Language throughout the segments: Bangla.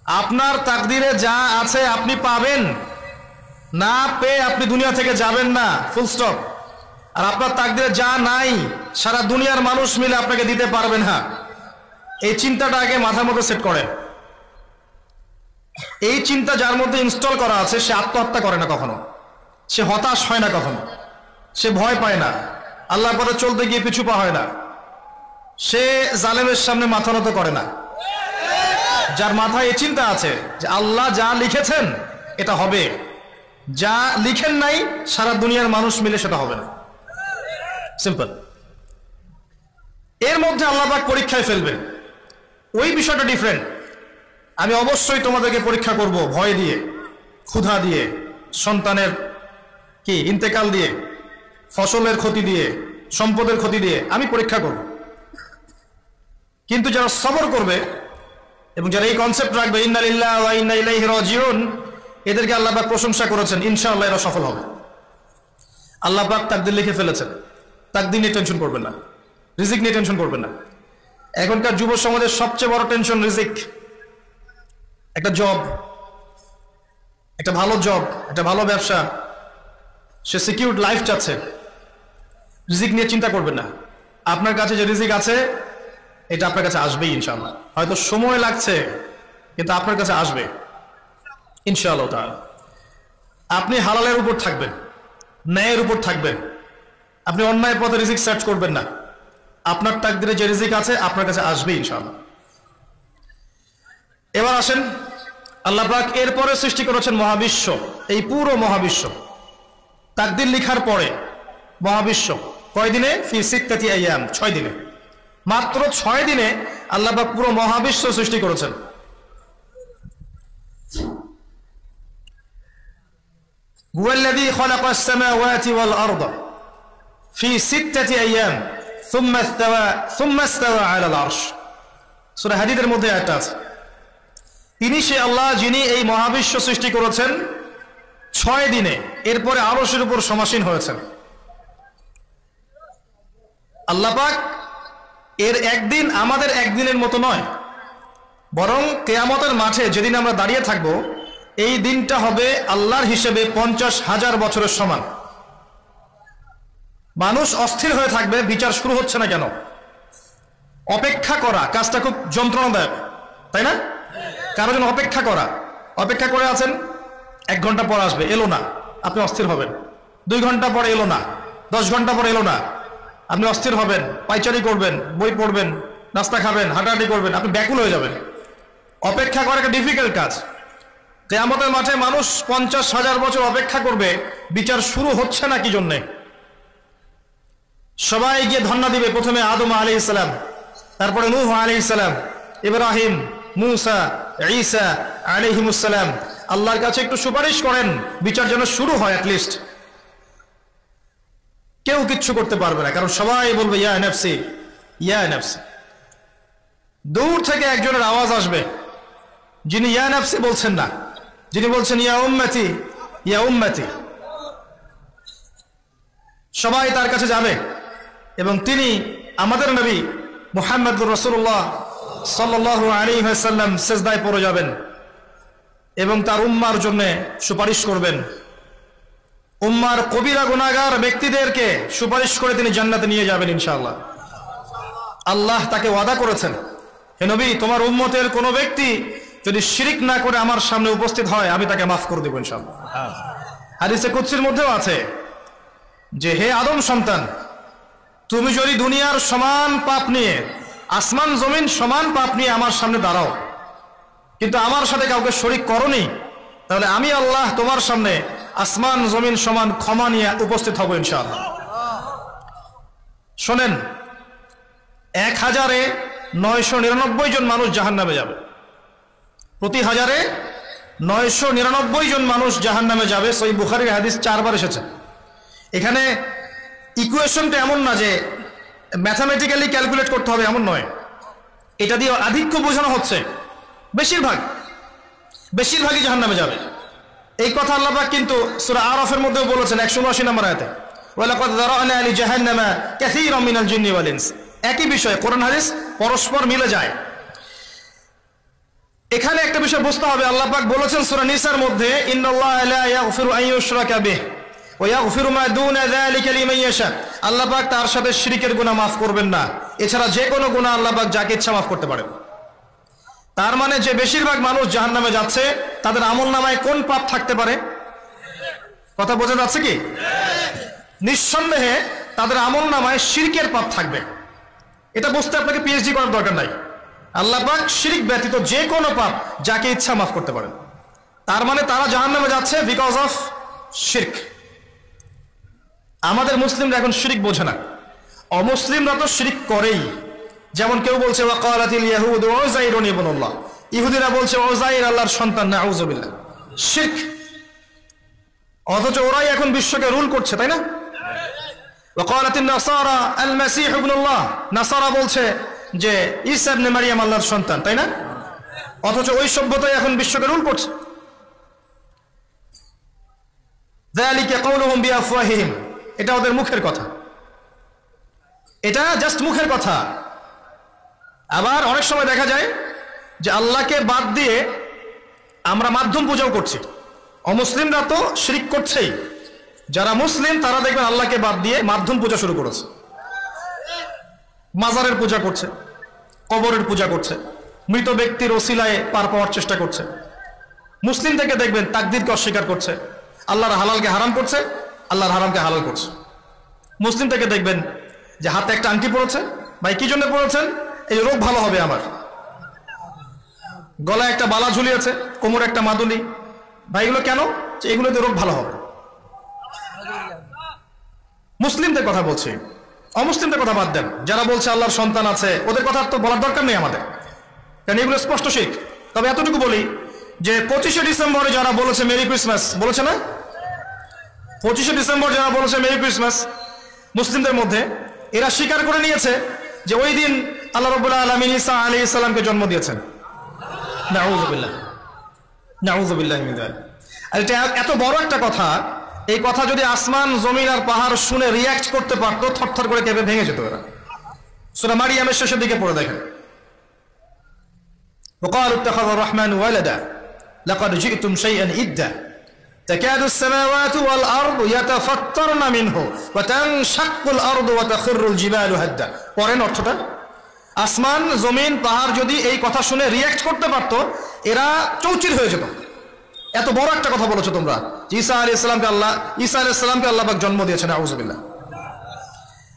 আপনার তাকদিরে যা আছে আপনি পাবেন, না পেয়ে আপনি দুনিয়া থেকে যাবেন না, ফুল স্টপ। আর আপনার তাকদিরে যা নাই সারা দুনিয়ার মানুষ মিলে আপনাকে দিতে পারবে না, এই চিন্তাটা আগে মাথার মধ্যে সেট করেন। এই চিন্তা যার মধ্যে ইনস্টল করা আছে সে আত্মহত্যা করে না কখনো, সে হতাশ হয় না কখনো, সে ভয় পায় না, আল্লাহর পথে চলতে গিয়ে পিছু পা হয় না, সে জালেমের সামনে মাথা নত করে না। যার মাথায় এই চিন্তা আছে যে আল্লাহ যা লিখেছেন এটা হবে, যা লিখেন নাই সারা দুনিয়ার মানুষ মিলে সেটা হবে না, সিম্পল। এর মধ্যে আল্লাহ পাক পরীক্ষায় ফেলবেন, ওই বিষয়টা ডিফারেন্ট। আমি অবশ্যই তোমাদেরকে পরীক্ষা করব, ভয় দিয়ে, ক্ষুধা দিয়ে, সন্তানের কি ইন্তেকাল দিয়ে, ফসলের ক্ষতি দিয়ে, সম্পদের ক্ষতি দিয়ে আমি পরীক্ষা করব। কিন্তু যারা সবর করবে এবং যারা এই কনসেপ্ট রাখবে ইন্না লিল্লাহি ওয়া ইন্না ইলাইহি রাজিউন, এদেরকে আল্লাহ পাক প্রশংসা করেছেন, ইনশাআল্লাহ এরা সফল হবে। আল্লাহ পাক তাকদীর লিখে ফেলেছেন, তাকদীর নিয়ে টেনশন করবেন না, রিজিক নিয়ে টেনশন করবেন না। এখনকার যুব সমাজের সবচেয়ে বড় টেনশন রিজিক। একটা জব, একটা ভালো জব, একটা ভালো ব্যবসা, সে সিকিউরড লাইফ চাচ্ছে, রিজিক নিয়ে চিন্তা করবেন না। আপনার কাছে যে রিজিক আছে এটা আপনার কাছে আসবেই ইনশাআল্লাহ, হয়তো সময় লাগছে কিন্তু আপনার কাছে আসবে ইনশাআল্লাহ তাআলা। আপনি হালালের উপর থাকবেন, ন্যায়ের উপর থাকবেন, আপনি অন্যায় পথে রিজিক সার্চ করবেন না, আপনার তাকদিরে যে রিজিক আছে আপনার কাছে আসবে ইনশাআল্লাহ। এবার আসেন, আল্লাহ পাক এরপরে সৃষ্টি করেছেন মহাবিশ্ব, এই পুরো মহাবিশ্ব তাকদির লিখার পরে মহাবিশ্ব কয় দিনে? ফি সিত্তাতি আইয়াম, 6 দিনে, মাত্র 6 দিনে আল্লাহ পাক পুরো মহাবিশ্ব সৃষ্টি করেছেন। হুয়াল্লাযী খালাকাস সামাওয়াতি ওয়াল আরদা ফি সিত্তাতি আইয়াম সুম্মা ইসতাওয়া আলাল আরশ, সূরা হাদীদের মধ্যে আয়াত আছে। তিনি সে আল্লাহ যিনি এই মহাবিশ্ব সৃষ্টি করেছেন 6 দিনে, এরপরে আরশের উপর সমাসীন হয়েছেন। আল্লাহ পাক এর একদিন আমাদের একদিনের মতো নয়, বরং কিয়ামতের মাঠে যেদিন আমরা দাঁড়িয়ে থাকব এই দিনটা হবে আল্লাহর হিসেবে 50,000 বছরের সমান। মানুষ অস্থির হয়ে থাকবে, বিচার শুরু হচ্ছে না কেন। অপেক্ষা করা কাজটা খুব যন্ত্রণাদায়ক, তাই না? কারো জন্য অপেক্ষা করে আছেন, 1 ঘন্টা পর আসবে, এলো না, আপনি অস্থির হবেন। 2 ঘন্টা পরে এলো না, 10 ঘন্টা পরে এলো না, আপনি অস্থির হবেন, পাইচারি করবেন, বই পড়বেন, নাস্তা খাবেন, হাঁটাহাঁটি করবেন, আপনি ব্যাকুল হয়ে যাবেন। অপেক্ষা করা একটা ডিফিকাল্ট কাজ। কিয়ামতের মাঠে মানুষ 50,000 বছর অপেক্ষা করবে, বিচার শুরু হচ্ছে না কি জন্যে। সবাই গিয়ে ধন্না দিবে, প্রথমে আদম আলাইহিস সালাম, তারপরে নূহ আলাইহিস সালাম, ইব্রাহিম, মুসা, ঈসা আলাইহিমুস সালাম। আল্লাহর কাছে একটু সুপারিশ করেন, বিচার যেন শুরু হয় অ্যাটলিস্ট। কেউ কিচ্ছু করতে পারবে না, কারণ সবাই বলবে ইয়া নাফসি ইয়া নাফসি। দূর থেকে একজনের আওয়াজ আসবে যিনি ইয়া নাফসি বলছেন না, যিনি বলছেন ইয়া উম্মতি ইয়া উম্মতি। সবাই তার কাছে যাবে এবং তিনি আমাদের নবী মুহাম্মদুর রাসূলুল্লাহ সাল্লাল্লাহু আলাইহি ওয়াসাল্লাম সিজদায় পড়ে যাবেন এবং তার উম্মার জন্য সুপারিশ করবেন। উম্মার কবিরা গুনাহগার ব্যক্তিদেরকে সুপারিশ করে তিনি জান্নাতে নিয়ে যাবেন ইনশাআল্লাহ। আল্লাহ তাকে ওয়াদা করেছেন, হে নবী, তোমার উম্মতের কোনো ব্যক্তি যদি শিরিক না করে আমার সামনে উপস্থিত হয় আমি তাকে মাফ করে দেব ইনশাআল্লাহ। হাদিসে কুদসির মধ্যেও আছে যে হে আদম সন্তান, তুমি যদি দুনিয়ার সমান পাপ নিয়ে, আসমান জমিন সমান পাপ নিয়ে আমার সামনে দাঁড়াও, কিন্তু আমার সাথে কাউকে শরীক করনি, তাহলে আমি আল্লাহ তোমার সামনে আসমান জমিন সমান ক্ষমা নিয়ে উপস্থিত হব ইনশাআল্লাহ। শোনেন, 1,999 জন মানুষ জাহান্নামে যাবে, প্রতি 1000-এ 999 জন মানুষ জাহান্নামে যাবে। সহিহ বুখারীর হাদিস 4 বার এসেছে। এখানে ইকুয়েশনটা এমন না যে ম্যাথামেটিক্যালি ক্যালকুলেট করতে হবে, এমন নয়। এটা দিয়ে আধিক্য বোঝানো হচ্ছে, বেশিরভাগই জাহান্নামে যাবে। এই কথা আল্লাহ পাক কিন্তু সূরা আরাফের মধ্যেও বলেছেন 179 নম্বর আয়াতে, ওয়ালাকাদ যারা'না লি জাহান্নামা কাসীরাম মিনাল জিন্নি ওয়াল ইনস। একই বিষয়, কোরআন হাদিস পরস্পর মিলে যায়। এখানে একটা বিষয় বুঝতে হবে, আল্লাহ পাক বলেছেন সূরা নিসার মধ্যে, ইন্নাল্লাহা লা ইয়াগফিরু আন ইউশরাকা বিহি ওয়া ইয়াগফিরু মা দুনা যালিকা লিমান ইয়াশা। আল্লাহ পাক তার সাথে শিরকের গুনাহ মাফ করবেন না, এছাড়া যে কোনো গুনাহ আল্লাহ পাক যাকে ইচ্ছা মাফ করতে পারেন। তার মানে যে বেশিরভাগ মানুষ জাহান্নামে যাচ্ছে তাদের আমলনামায় কোন পাপ থাকতে পারে? কথা বোঝা যাচ্ছে কি? নিঃসন্দেহে তাদের আমলনামায় শিরকের পাপ থাকবে। এটা বুঝতে আপনাকে পিএইচডি করার দরকার নাই। আল্লাহ পাক শিরক ব্যতীত যে কোনো পাপ যাকে ইচ্ছা মাফ করতে পারেন। তার মানে তারা জাহান্নামে যাচ্ছে বিকজ অফ শিরক। আমাদের মুসলিমরা এখন শিরক বোঝে না, অমুসলিমরা তো শিরক করেই। যেমন কেউ বলছে ওয়াকালাতিল ইয়াহুদু উযাইরুন ইবনুল্লাহ, ইহুদিরা বলছে উযাইর আল্লাহর সন্তান, নাউযু বিল্লাহ, শিরক। অথচ ওরাই এখন বিশ্বকে রুল করছে, তাই না? ওয়াকালাতিন নাসারা আল মাসীহ ইবনুল্লাহ, নাসারা বলছে যে ঈসা ইবনে মারইয়াম আল্লাহর সন্তান, তাই না? অথচ ওই সভ্যতাই এখন বিশ্বকে রুল করছে। যালিকা কাউলুহুম বিআফওয়াহিহিম, এটা ওদের মুখের কথা, এটা জাস্ট মুখের কথা। আবার অনেক সময় দেখা যায় যে আল্লাহকে বাদ দিয়ে আমরা মাধ্যম পূজাও করছি। অমুসলিমরা তো শিরক করছেই, যারা মুসলিম তারা দেখবেন আল্লাহকে বাদ দিয়ে মাধ্যম পূজা শুরু করেছে। মাজারের পূজা করছে, কবরের পূজা করছে, মৃত ব্যক্তির ওসিলায় পার পাওয়ার চেষ্টা করছে। মুসলিম থেকে দেখবেন তাকদীরকে অস্বীকার করছে, আল্লাহর হালালকে হারাম করছে, আল্লাহর হারামকে হালাল করছে। মুসলিম থেকে দেখবেন যে হাতে একটা আংটি পড়েছে, ভাই কি জন্য পড়েছেন? এই রোগ ভালো হবে আমার। গলায় একটা বালা ঝুলিয়েছে, কোমরে একটা মাদুলি, ভাই এগুলো কেন? এগুলোতে রোগ ভালো হবে। মুসলিমদের কথা বলছি, অমুসলিমদের কথা বাদ দেন। যারা বলছে আল্লাহর সন্তান আছে ওদের কথা তো বলার দরকার নেই আমাদের, কারণ এগুলো স্পষ্ট শিরক। তবে এতটুকু বলি যে 25শে ডিসেম্বরে যারা বলেছে মেরি ক্রিসমাস, বলেছে না? 25শে ডিসেম্বর যারা বলেছে মেরি ক্রিসমাস মুসলিমদের মধ্যে, এরা স্বীকার করে নিয়েছে যে ওই দিন আল্লাহ রাব্বুল আলামিন ঈসা আলাইহিস সালামকে জন্ম দিয়েছেন। নাউযু বিল্লাহ, নাউযু বিল্লাহি মিন যালিক। আর এটা এত বড় একটা কথা, এই কথা যদি আসমান জমিন আর পাহাড় শুনে রিয়্যাক্ট করতে পারতো, থরথর করে কেঁপে ভেঙে যেত এরা। সূরা মারিয়ামের শেষের দিকে পড়ে দেখেন, وقالوا اتخذ الرحمن ولدا لقد جئتم شيئا إدا تكاد السماوات والأرض يتفطرن منه وتنشق الأرض وتخر الجبال هدا। পরেন অর্থটা, আসমান জমিন পাহাড় যদি এই কথা শুনে রিয়্যাক্ট করতে পারতো এরা চৌচির হয়ে যেত। এত বড় একটা কথা বলেছো তোমরা, ঈসা আলাইহিস সালামকে আল্লাহ পাক জন্ম দিয়েছেন, নাউযু বিল্লাহ।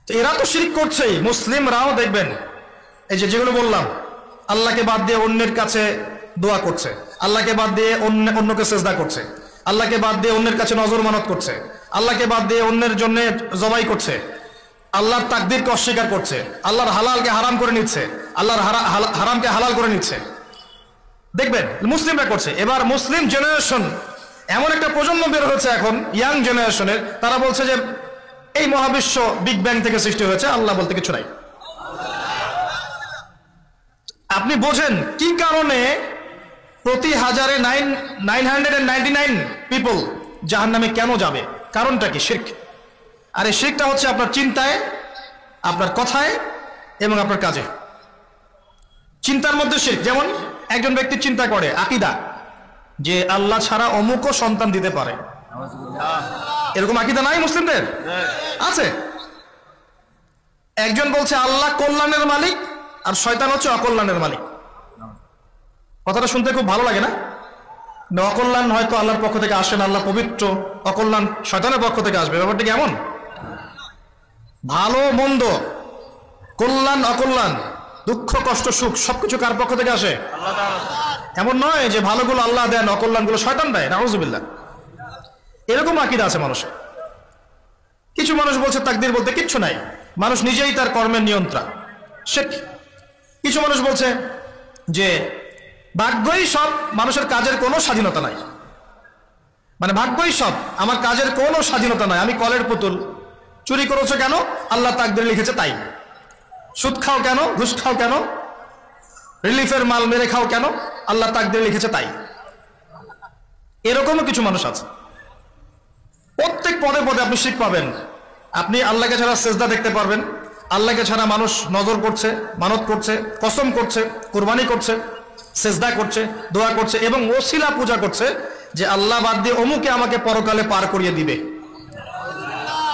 তো এরা তো শিরক করছেই। মুসলিমরাও দেখবেন এই যে যেগুলো বললাম, আল্লাহকে বাদ দিয়ে অন্যের কাছে দোয়া করছে, আল্লাহকে বাদ দিয়ে অন্যকে সেজদা করছে, আল্লাহকে বাদ দিয়ে অন্যের কাছে নজর মানত করছে, আল্লাহকে বাদ দিয়ে অন্যের জন্য জবাই করছে, আল্লাহর তাকদীরকে অস্বীকার করছে, আল্লাহর হালালকে হারাম করে নিচ্ছে, আল্লাহর হারামকে হালাল করে নিচ্ছে। দেখবেন মুসলিমরা করছে। এবার মুসলিম জেনারেশন, এমন একটা প্রজন্ম বের হয়েছে এখন ইয়াং জেনারেশনের, তারা বলছে যে এই মহাবিশ্ব বিগ ব্যাং থেকে সৃষ্টি হয়েছে, আল্লাহ বলতে কিছু নাই। আপনি বোঝেন কি কারণে প্রতি হাজারে 999 পিপল জাহান্নামে কেন যাবে? কারণটা কি? শিরক। আর এই শিরকটা হচ্ছে আপনার চিন্তায়, আপনার কথায় এবং আপনার কাজে। চিন্তার মধ্যে শিরক। যেমন একজন ব্যক্তি চিন্তা করে আকীদা যে আল্লাহ ছাড়া অমুকও সন্তান দিতে পারে, এরকম আকীদা নাই মুসলিমদের? আছে। একজন বলছে আল্লাহ কল্যাণের মালিক আর শয়তান হচ্ছে অকল্যাণের মালিক। কথাটা শুনতে খুব ভালো লাগে না? অকল্যাণ হয়তো আল্লাহর পক্ষ থেকে আসে না, আল্লাহ পবিত্র, অকল্যাণ শয়তানের পক্ষ থেকে আসবে। ব্যাপারটা কেমন? ভালো মন্দ, কল্যাণ অকল্যাণ, দুঃখ কষ্ট সুখ সবকিছু কার পক্ষ থেকে আসে? এমন নয় যে ভালোগুলো আল্লাহ দেন, অকল্যাণগুলো শয়তান দেয়, নাউযু বিল্লাহ। এরকম আকীদা আছে মানুষের। কিছু মানুষ বলছে তাকদীর বলতে কিচ্ছু নাই, মানুষ নিজেই তার কর্মের নিয়ন্ত্রণ, শিরক। কিছু মানুষ বলছে যে ভাগ্যই সব, মানুষের কাজের কোনো স্বাধীনতা নাই। মানে ভাগ্যই সব, আমার কাজের কোনো স্বাধীনতা নাই। আমি কলের পুতুল, চুরি করেছো কেন? আল্লাহ তাকদীরে লিখেছে তাই। সুদ খাও কেন? ঘুষ খাও কেন? রিলিফের মাল মেরে খাও কেন? আল্লাহ তাকদীরে লিখেছে তাই। এরকমও কিছু মানুষ আছে। প্রত্যেক পদে পদে আপনি শিরক পাবেন। আপনি আল্লাহকে ছাড়া সেজদা দেখতে পারবেন, আল্লাহকে ছাড়া মানুষ নজর করছে, মানত করছে, কসম করছে, কুরবানি করছে, সেজদা করছে, দোয়া করছে এবং ওসিলা পূজা করছে যে আল্লাহ বাদ দিয়ে অমুকে আমাকে পরকালে পার করিয়ে দিবে।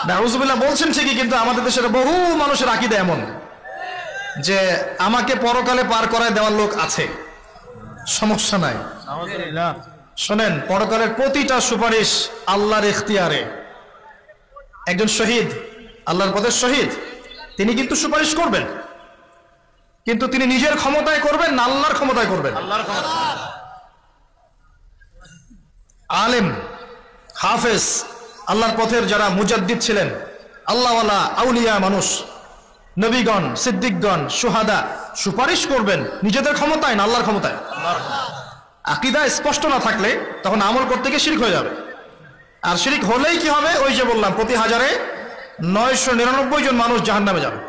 নাউজুবিল্লাহ বলছেন ঠিকই, কিন্তু আমাদের দেশের বহু মানুষের আকীদা এমন যে আমাকে পরকালে পার করায় দেওয়ার লোক আছে, সমস্যা নাই। শোনেন, পরকালের প্রতিটা সুপারিশ আল্লাহর ইখতিয়ারে। একজন শহীদ, আল্লাহর পথের শহীদ, তিনি কিন্তু সুপারিশ করবেন, কিন্তু তিনি নিজের ক্ষমতায় করবেন না আল্লাহর ক্ষমতায় করবেন? আলেম, হাফেজ, আল্লাহর পথের যারা মুজাদ্দিদ ছিলেন, আল্লাহওয়ালা আউলিয়া মানুষ, নবীগণ, সিদ্দিকগণ, সুহাদা সুপারিশ করবেন নিজেদের ক্ষমতায় না আল্লাহর ক্ষমতায়? আকীদা স্পষ্ট না থাকলে তখন আমল করতে গিয়ে শিরক হয়ে যাবে। আর শিরক হলেই কি হবে? ওই যে বললাম, প্রতি হাজারে 999 জন মানুষ জাহান্নামে যাবে।